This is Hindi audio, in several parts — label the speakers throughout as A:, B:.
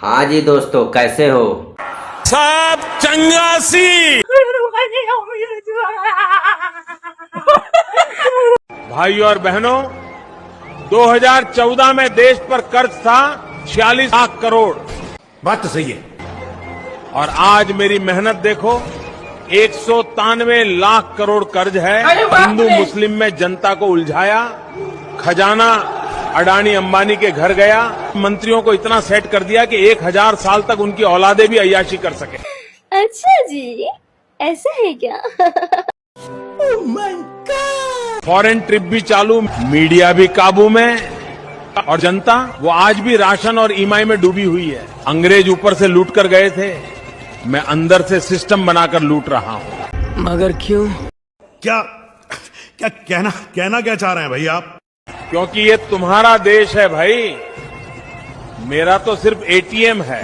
A: हाँ जी दोस्तों, कैसे हो?
B: सब चंगासी। भाई और बहनों, 2014 में देश पर कर्ज था 46 लाख करोड़।
C: बात तो सही है।
B: और आज मेरी मेहनत देखो, 193 लाख करोड़ कर्ज है। हिंदू मुस्लिम में जनता को उलझाया, खजाना अडानी अंबानी के घर गया, मंत्रियों को इतना सेट कर दिया कि 1000 साल तक उनकी औलादे भी अय्याशी कर सके।
D: अच्छा जी, ऐसा है क्या?
B: oh my God! Foreign trip भी चालू, मीडिया भी काबू में, और जनता वो आज भी राशन और ईएमआई में डूबी हुई है। अंग्रेज ऊपर से लूट कर गए थे, मैं अंदर से सिस्टम बनाकर लूट रहा हूँ।
E: मगर क्यों?
C: क्या क्या कहना क्या चाह रहे हैं भाई आप?
B: क्योंकि ये तुम्हारा देश है भाई, मेरा तो सिर्फ एटीएम है।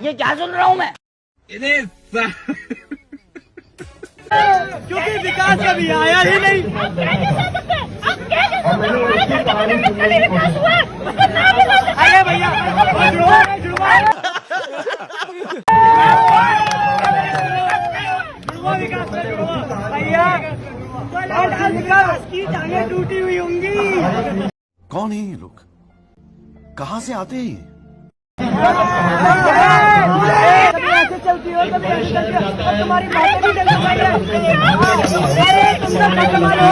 E: ये क्या सुन रहा हूँ मैं? क्योंकि विकास कभी आया ही नहीं। अरे भैया विकास की टांगें टूटी हुई होंगी।
F: कौन है ये लोग? कहाँ से आते हैं?
E: ऐसे चलती हो कभी ऐसे चलती हो, तुम्हारी बातें भी चलती है। तुम सब कमाल हो,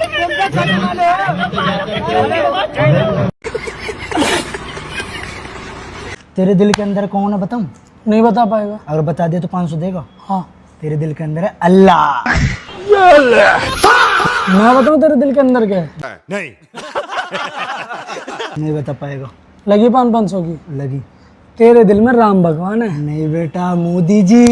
E: तुम सब कमाल हो।
G: तेरे दिल के अंदर कौन है बताऊं?
H: नहीं बता पाएगा।
G: अगर बता दे तो 500 देगा।
H: हाँ,
G: तेरे दिल के अंदर है अल्लाह।
H: मैं बताऊं तेरे दिल के अंदर क्या है?
C: नहीं
G: नहीं बता पाएगा।
H: लगी 500 की
G: लगी।
H: तेरे दिल में राम भगवान है।
G: नहीं बेटा, मोदी जी।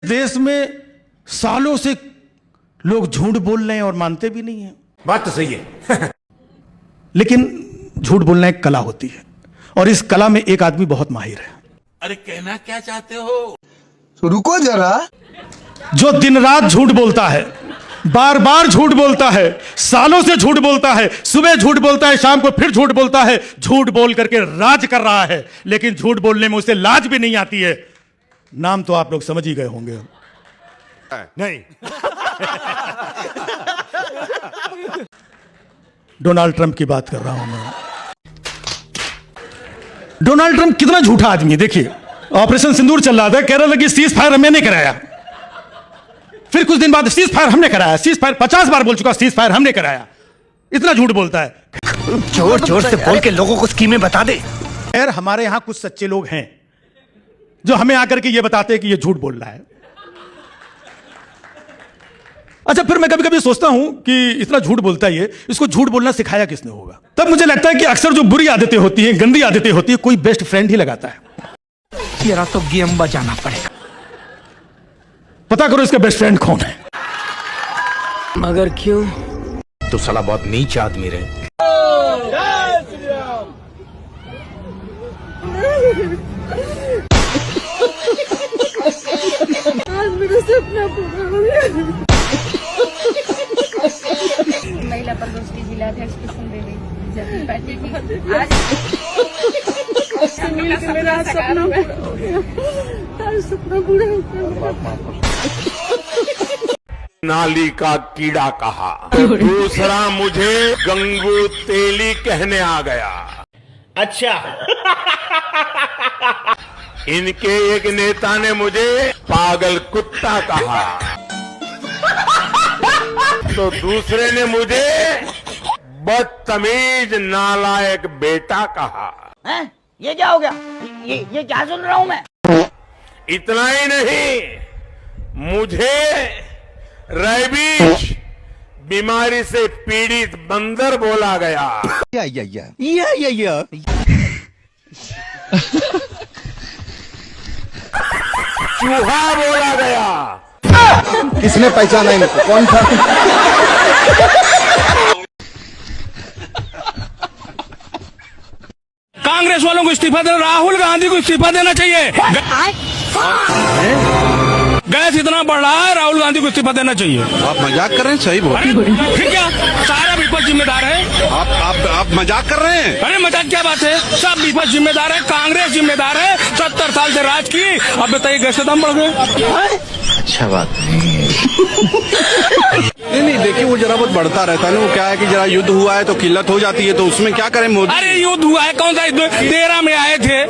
F: देश में सालों से लोग झूठ बोल रहे हैं और मानते भी नहीं हैं।
C: बात तो सही है।
F: लेकिन झूठ बोलना एक कला होती है, और इस कला में एक आदमी बहुत माहिर है।
B: अरे कहना क्या चाहते हो?
F: तो रुको जरा। जो दिन रात झूठ बोलता है, बार बार झूठ बोलता है, सालों से झूठ बोलता है, सुबह झूठ बोलता है, शाम को फिर झूठ बोलता है, झूठ बोल करके राज कर रहा है, लेकिन झूठ बोलने में उसे लाज भी नहीं आती है। नाम तो आप लोग समझ ही गए होंगे।
C: नहीं
F: डोनाल्ड ट्रंप की बात कर रहा हूं मैं। डोनाल्ड ट्रंप कितना झूठा आदमी है। देखिए, ऑपरेशन सिंदूर चल रहा था, कह रहा था कि सीज फायर हमने कराया। फिर कुछ दिन बाद सीज फायर हमने कराया। सीज फायर 50 बार बोल चुका, सीज फायर हमने कराया। इतना झूठ बोलता है।
E: जोर जोर से बोल के लोगों को स्कीमें बता दे।
F: खैर, हमारे यहां कुछ सच्चे लोग हैं जो हमें आकर के ये बताते हैं कि ये झूठ बोल रहा है। अच्छा, फिर मैं कभी कभी सोचता हूं कि इतना झूठ बोलता है ये, इसको झूठ बोलना सिखाया किसने होगा? तब मुझे लगता है कि अक्सर जो बुरी आदतें होती हैं, गंदी आदतें होती है, कोई बेस्ट फ्रेंड ही लगाता है।
E: तेरा तो गेम बजाना पड़ेगा।
F: पता करो इसका बेस्ट फ्रेंड कौन है।
E: मगर क्यों?
F: तो साला बहुत नीच आदमी रहे।
D: आज मेरा सपना पूरा हो गया। महिला प्रकोष्ठी जिला अध्यक्ष कुसुमदेवी जब पार्टी की आज मेरा सपना पूरा हो गया। आज सपना पूरा हो गया।
B: नाली का कीड़ा कहा, दूसरा मुझे गंगू तेली कहने आ गया। अच्छा। इनके एक नेता ने मुझे पागल कुत्ता कहा, तो दूसरे ने मुझे बदतमीज नालायक बेटा कहा।
E: हैं? ये क्या हो गया? ये क्या सुन रहा हूँ मैं?
B: इतना ही नहीं, मुझे रेबीज बीमारी से पीड़ित बंदर बोला गया। चूहा बोला गया।
C: किसने पहचाना इनको? कौन था?
F: कांग्रेस वालों को इस्तीफा देना, राहुल गांधी को इस्तीफा देना चाहिए। गैस इतना बढ़ रहा है, राहुल गांधी को इस्तीफा देना चाहिए।
C: आप मजाक कर रहे हैं? सही बोल।
F: फिर क्या, सारा विपक्ष जिम्मेदार है।
C: आप मजाक कर रहे हैं?
F: अरे मजाक क्या बात है, सब विपक्ष जिम्मेदार है, कांग्रेस जिम्मेदार है। 70 साल से राज की, अब बताइए गैस के दाम बढ़ गए।
A: अच्छा बात।
C: नहीं देखिए, वो जरा बहुत बढ़ता रहता है ना। वो क्या है कि जरा युद्ध हुआ है तो किल्लत हो जाती है, तो उसमें क्या करें मोदी।
F: अरे युद्ध हुआ है, कौन सा युद्ध? 13 में आए थे,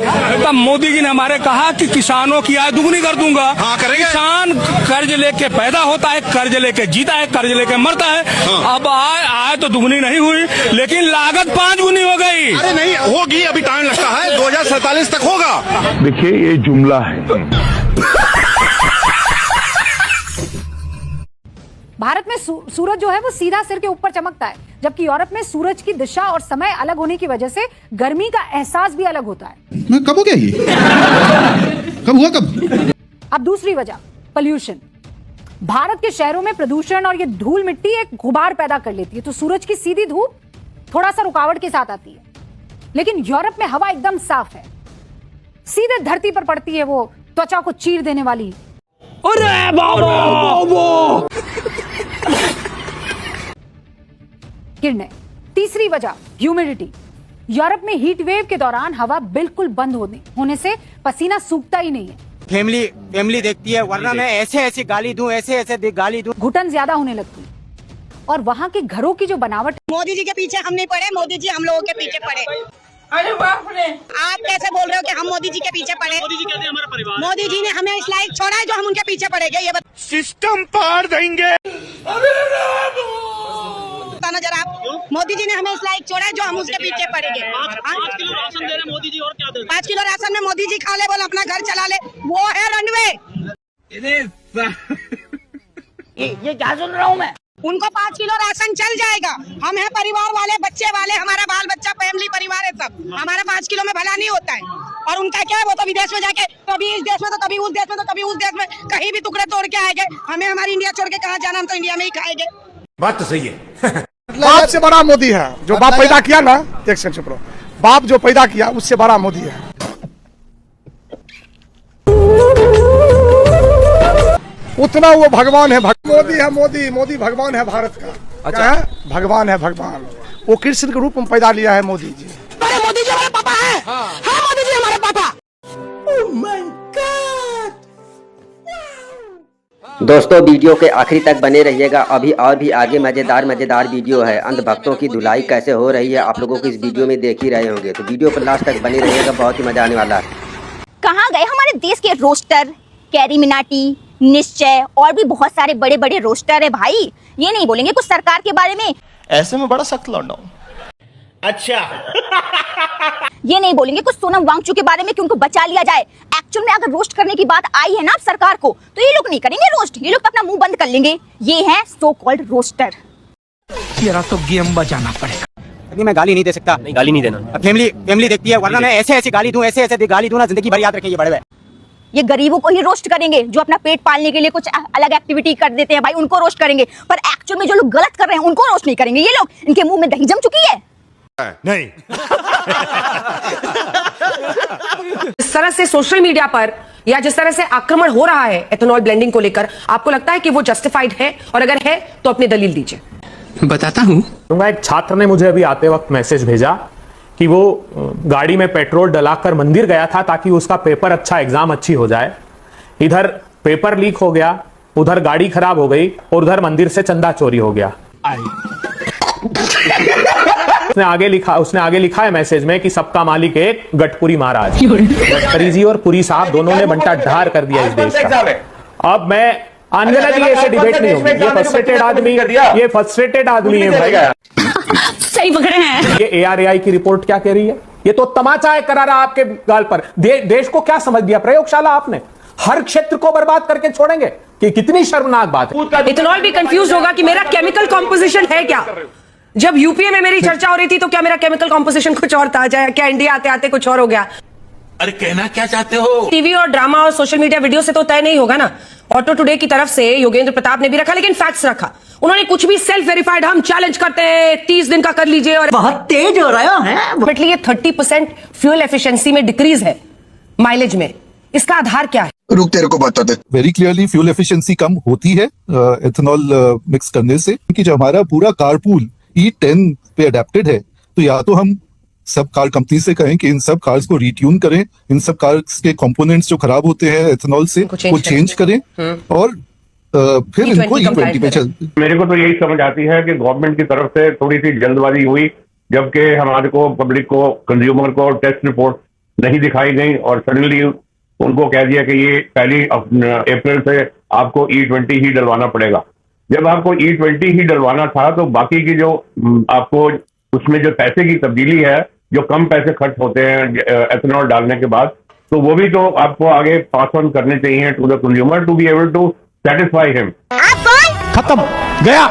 F: तब मोदी जी ने हमारे कहा कि किसानों की आय दुगनी कर दूंगा।
C: हाँ, करेंगे।
F: किसान कर्ज लेके पैदा होता है, कर्ज लेके जीता है, कर्ज लेके मरता है।
C: हाँ।
F: अब आय तो दुगनी नहीं हुई, लेकिन लागत 5 गुनी हो गई।
C: अरे नहीं होगी, अभी टाइम लगता है, 2047 तक होगा।
B: देखिए ये जुमला है।
I: भारत में सूरज जो है वो सीधा सिर के ऊपर चमकता है, जबकि यूरोप में सूरज की दिशा और समय अलग होने की वजह से गर्मी का एहसास भी अलग होता है।
C: मैं कब हो गया ये? कब हुआ कब?
I: अब दूसरी वजह, पोल्यूशन। भारत के शहरों में प्रदूषण और ये धूल मिट्टी एक गुबार पैदा कर लेती है, तो सूरज की सीधी धूप थोड़ा सा रुकावट के साथ आती है। लेकिन यूरोप में हवा एकदम साफ है, सीधे धरती पर पड़ती है वो त्वचा को चीर देने वाली किरणें। तीसरी वजह, ह्यूमिडिटी। यूरोप में हीट वेव के दौरान हवा बिल्कुल बंद होने से पसीना सूखता ही नहीं है।
G: फैमिली देखती है, वरना मैं ऐसे गाली दूं, ऐसे गाली दूं।
I: घुटन ज्यादा होने लगती है। और वहाँ के घरों की जो बनावट।
E: मोदी जी के पीछे हम नहीं पड़े, मोदी जी हम लोगों के पीछे पड़े।
D: अरे बाप रे,
E: आप कैसे बोल रहे हो कि हम मोदी जी के पीछे पड़े? मोदी जी कहते हैं हमारा परिवार। मोदी जी ने हमें इस लायक छोड़ा है जो हम उनके पीछे पड़ेंगे? ये
B: सिस्टम पार देंगे।
E: बताना जरा आप। मोदी जी ने हमें इस लायक छोड़ा है जो हम उसके पीछे पड़ेंगे।
G: 5 किलो राशन दे रहे मोदी जी, और क्या दे रहे?
E: 5 किलो राशन में मोदी जी खा ले, बोल अपना घर चला ले, वो है रनवे।
G: ये क्या सुन रहा हूँ मैं?
E: उनको 5 किलो राशन चल जाएगा। हम हैं परिवार वाले, बच्चे वाले, हमारा बाल बच्चा, फैमिली, परिवार है सब। हमारा 5 किलो में भला नहीं होता है। और उनका क्या है, वो तो विदेश में जाके कभी इस देश में तो कभी उस देश में तो कभी उस देश में कहीं भी टुकड़े तोड़ के आएंगे। हमें हमारी इंडिया छोड़ के कहाँ जाना, हम तो इंडिया में ही खाएंगे।
B: बात तो सही है।
J: बाप से बड़ा मोदी है। जो बाप पैदा किया ना, एक सेकंड चुप रहो, बाप जो पैदा किया उससे बड़ा मोदी है। उतना वो भगवान है। मोदी है, मोदी भगवान है भारत का। अच्छा है, भगवान है, भगवान। वो कृष्ण के रूप में पैदा लिया है मोदी जी।
E: अरे मोदी जी हमारे पापा है। हाँ, मोदी जी हमारे पापा।
A: दोस्तों वीडियो के आखिरी तक बने रहिएगा, अभी और भी आगे मजेदार वीडियो है। अंधभक्तों की धुलाई कैसे हो रही है आप लोगों को इस वीडियो में देख ही रहे होंगे, तो वीडियो पर लास्ट तक बने रहिएगा, बहुत ही मजा आने वाला है।
K: कहाँ गए हमारे देश के रोस्टर, कैरी मिनाटी, निश्चय और भी बहुत सारे बड़े बड़े रोस्टर है भाई। ये नहीं बोलेंगे कुछ सरकार के बारे में,
J: ऐसे में बड़ा सख्त लौंडा हूं।
B: अच्छा।
K: ये नहीं बोलेंगे कुछ सोनम वांगचुक के बारे में कि उनको बचा लिया जाए। एक्चुअल में अगर रोस्ट करने की बात आई है ना सरकार को, तो ये लोग नहीं करेंगे रोस्ट, ये लोग अपना मुंह बंद कर लेंगे। ये है सो कॉल्ड रोस्टर।
G: तेरा तो गेम बजाना पड़ेगा।
J: अभी मैं गाली नहीं दे सकता।
A: नहीं, गाली नहीं देना।
J: फैमिली देखती है, वरना मैं ऐसे गाली दूं, ऐसे गाली दूं ना, जिंदगी भर याद रखेंगे बड़े भाई।
K: ये गरीबों को ही रोस्ट करेंगे, जो अपना पेट पालने के लिए कुछ अलग एक्टिविटी कर देते हैं भाई, उनको रोस्ट करेंगे। पर एक्चुअल में जो लोग गलत कर रहे हैं उनको रोस्ट नहीं करेंगे। ये लोग, इनके मुंह में दही जम चुकी है।
C: नहीं।
E: इस तरह से सोशल मीडिया पर या जिस तरह से आक्रमण हो रहा है एथेनॉल ब्लेंडिंग को लेकर, आपको लगता है कि वो जस्टिफाइड है? और अगर है तो अपनी दलील दीजिए।
J: बताता हूँ।
F: तो एक छात्र ने मुझे अभी आते वक्त मैसेज भेजा कि वो गाड़ी में पेट्रोल डलाकर मंदिर गया था ताकि उसका पेपर अच्छा, एग्जाम अच्छी हो जाए। इधर पेपर लीक हो गया, उधर गाड़ी खराब हो गई और उधर मंदिर से चंदा चोरी हो गया। उसने आगे लिखा है मैसेज में कि सबका मालिक एक गटपुरी महाराज। गडकरी जी और पुरी साहब दोनों ने बंटा ढार कर दिया इस देश का। अब मैं अंजना जी ऐसे डिबेट नहीं होगी। ये फ्रस्ट्रेटेड आदमी है भाई।
K: सही पकड़े हैं।
F: ये ARAI की रिपोर्ट क्या कह रही है? ये तो तमाचा है करारा आपके गाल पर। देश को क्या समझ दिया प्रयोगशाला आपने? हर क्षेत्र को बर्बाद करके छोड़ेंगे कि कितनी शर्मनाक बात है।
E: इथेनॉल भी कंफ्यूज होगा कि मेरा केमिकल कॉम्पोजिशन है क्या। जब यूपीए में मेरी चर्चा हो रही थी तो क्या मेरा केमिकल कॉम्पोजिशन कुछ और था, क्या इंडिया आते आते कुछ और हो गया?
B: अरे कहना क्या चाहते हो?
E: टीवी और ड्रामा और सोशल मीडिया वीडियो से तो तय नहीं होगा ना। ऑटो टुडे की तरफ से योगेंद्र प्रताप ने भी रखा, लेकिन फैक्ट्स रखा। उन्होंने कुछ भी सेल्फ वेरीफाइड हम चैलेंज करते हैं 30 दिन का कर लीजिए, और बहुत तेज हो रहा है। ये 30% फ्यूल एफिशिएंसी में डिक्रीज है माइलेज में। इसका आधार क्या है?
J: रुक तेरे को बताते।
C: वेरी क्लियरली फ्यूल एफिशिएंसी कम होती है एथेनॉल मिक्स करने से, क्योंकि जो हमारा पूरा कारपूल E10 पे अडेप्टेड है, तो या तो हम सब कार कंपनी से कहें कि इन सब कार्स को रीट्यून करें, इन सब कार्स के कंपोनेंट्स जो खराब होते हैं एथेनॉल से वो चेंज करें, और फिर इनको E20 पे चल।
B: मेरे को तो यही समझ आती है कि गवर्नमेंट की तरफ से थोड़ी सी जल्दबाजी हुई, जबकि हमारे को पब्लिक को कंज्यूमर को टेस्ट रिपोर्ट नहीं दिखाई गई और सडनली उनको कह दिया कि ये पहली अप्रैल से आपको E20 ही डलवाना पड़ेगा। जब आपको E20 ही डलवाना था तो बाकी की जो आपको उसमें जो पैसे की तब्दीली है, जो कम पैसे खर्च होते हैं एथेनॉल डालने के बाद, तो वो भी तो आपको आगे पास ऑन करने चाहिए to the consumer to be able to satisfy him.
J: खत्म गया।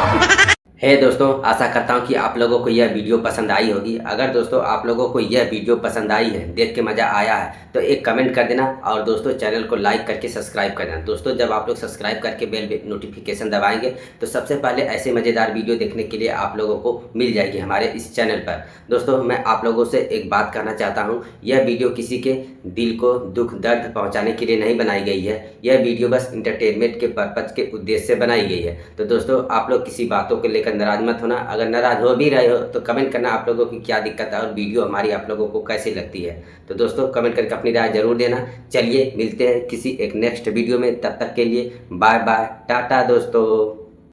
A: हे दोस्तों, आशा करता हूँ कि आप लोगों को यह वीडियो पसंद आई होगी। अगर दोस्तों आप लोगों को यह वीडियो पसंद आई है, देख के मज़ा आया है, तो एक कमेंट कर देना, और दोस्तों चैनल को लाइक करके सब्सक्राइब कर देना। दोस्तों जब आप लोग सब्सक्राइब करके बेल नोटिफिकेशन दबाएंगे तो सबसे पहले ऐसे मज़ेदार वीडियो देखने के लिए आप लोगों को मिल जाएगी हमारे इस चैनल पर। दोस्तों मैं आप लोगों से एक बात कहना चाहता हूँ, यह वीडियो किसी के दिल को दुख दर्द पहुँचाने के लिए नहीं बनाई गई है। यह वीडियो बस इंटरटेनमेंट के पर्पज़ के उद्देश्य से बनाई गई है। तो दोस्तों आप लोग किसी बातों को लेकर नाराज मत होना। अगर नाराज हो भी रहे हो तो कमेंट करना आप लोगों की क्या दिक्कत है और वीडियो हमारी आप लोगों को कैसी लगती है। तो दोस्तों कमेंट करके अपनी राय जरूर देना। चलिए मिलते हैं किसी एक नेक्स्ट वीडियो में, तब तक के लिए बाय बाय, टाटा दोस्तों।